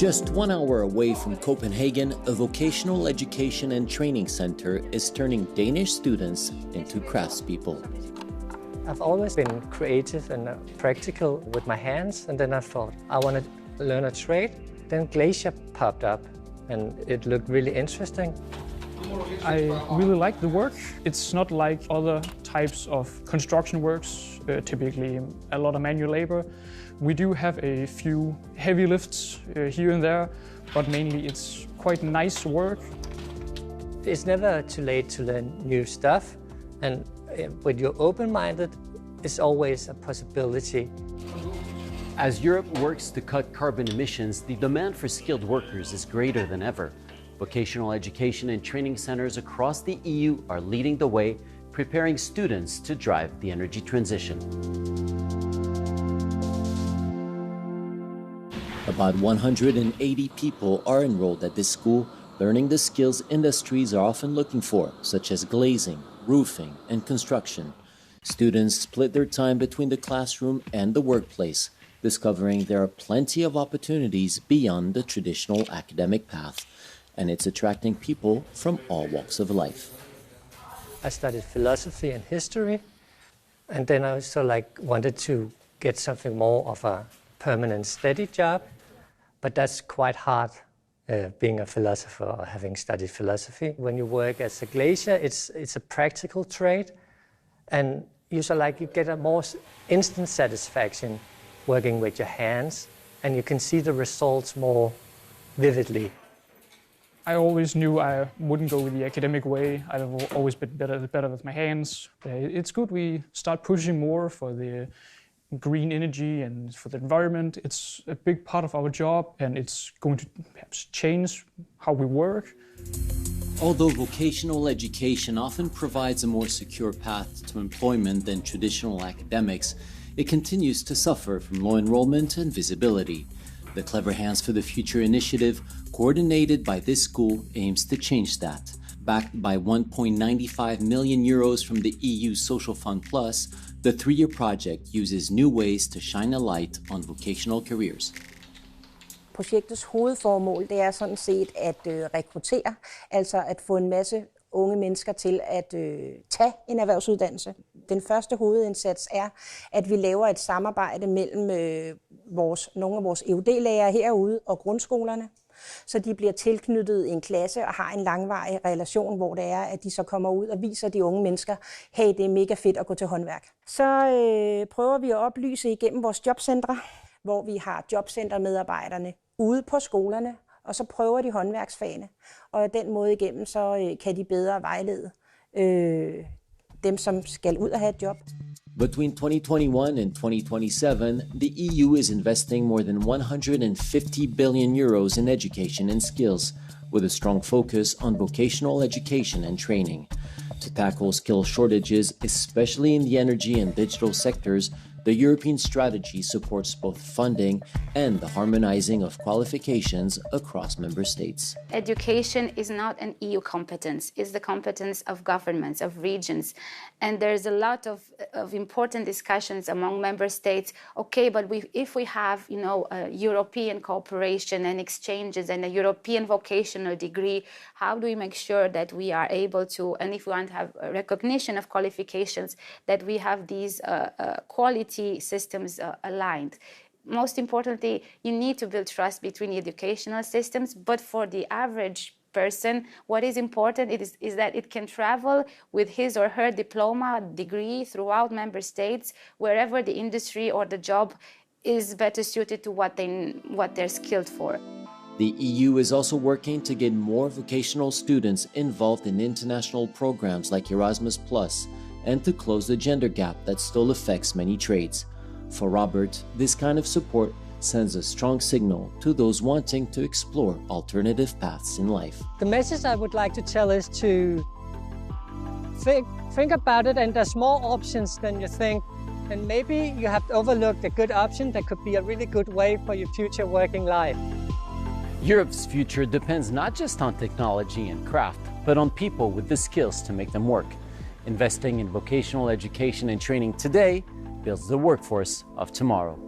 Just 1 hour away from Copenhagen, a vocational education and training center is turning Danish students into craftspeople. I've always been creative and practical with my hands, and then I thought I want to learn a trade. Then glacier popped up and it looked really interesting. I really like the work. It's not like other types of construction works, typically a lot of manual labor. We do have a few heavy lifts here and there, but mainly it's quite nice work. It's never too late to learn new stuff, and when you're open-minded, it's always a possibility. As Europe works to cut carbon emissions, the demand for skilled workers is greater than ever. Vocational education and training centers across the EU are leading the way, preparing students to drive the energy transition. About 180 people are enrolled at this school, learning the skills industries are often looking for, such as glazing, roofing, and construction. Students split their time between the classroom and the workplace, discovering there are plenty of opportunities beyond the traditional academic path, and it's attracting people from all walks of life. I studied philosophy and history, and then I also wanted to get something more of a permanent steady job, but that's quite hard being a philosopher or having studied philosophy. When you work as a glazier, it's a practical trade, and you get a more instant satisfaction working with your hands, and you can see the results more vividly. I always knew I wouldn't go with the academic way. I've always been better with my hands. It's good we start pushing more for the green energy and for the environment. It's a big part of our job, and it's going to perhaps change how we work. Although vocational education often provides a more secure path to employment than traditional academics, it continues to suffer from low enrollment and visibility. The Clever Hands for the Future initiative, coordinated by this school, aims to change that. Backed by 1.95 million euros from the EU Social Fund Plus, the 3-year project uses new ways to shine a light on vocational careers. Projektets hovedformål det er sådan set at rekruttere, altså at få en masse unge mennesker til at tage en erhvervsuddannelse. Den første hovedindsats er, at vi laver et samarbejde mellem nogle af vores EUD-lærere herude og grundskolerne, så de bliver tilknyttet en klasse og har en langvarig relation, hvor det er, at de så kommer ud og viser de unge mennesker, hey, det er mega fedt at gå til håndværk. Så prøver vi at oplyse igennem vores jobcentre, hvor vi har jobcentermedarbejderne ude på skolerne, og så prøver de håndværksfagene. Og af den måde igennem, så kan de bedre vejlede dem, som skal ud og have et job. Between 2021 and 2027, the EU is investing more than 150 billion euros in education and skills, with a strong focus on vocational education and training. To tackle skill shortages, especially in the energy and digital sectors, the European strategy supports both funding and the harmonizing of qualifications across member states. Education is not an EU competence, it's the competence of governments, of regions. And there's a lot of important discussions among member states. Okay, but if we have, European cooperation and exchanges and a European vocational degree, how do we make sure that we are able to, and if we want to have a recognition of qualifications, that we have these quality systems aligned. Most importantly, you need to build trust between educational systems, but for the average person, what is important is that it can travel with his or her diploma degree throughout member states, wherever the industry or the job is better suited to what they're skilled for. The EU is also working to get more vocational students involved in international programs like Erasmus+, and to close the gender gap that still affects many trades. For Robert, this kind of support sends a strong signal to those wanting to explore alternative paths in life. The message I would like to tell is to think about it, and there's more options than you think. And maybe you have overlooked a good option that could be a really good way for your future working life. Europe's future depends not just on technology and craft, but on people with the skills to make them work. Investing in vocational education and training today builds the workforce of tomorrow.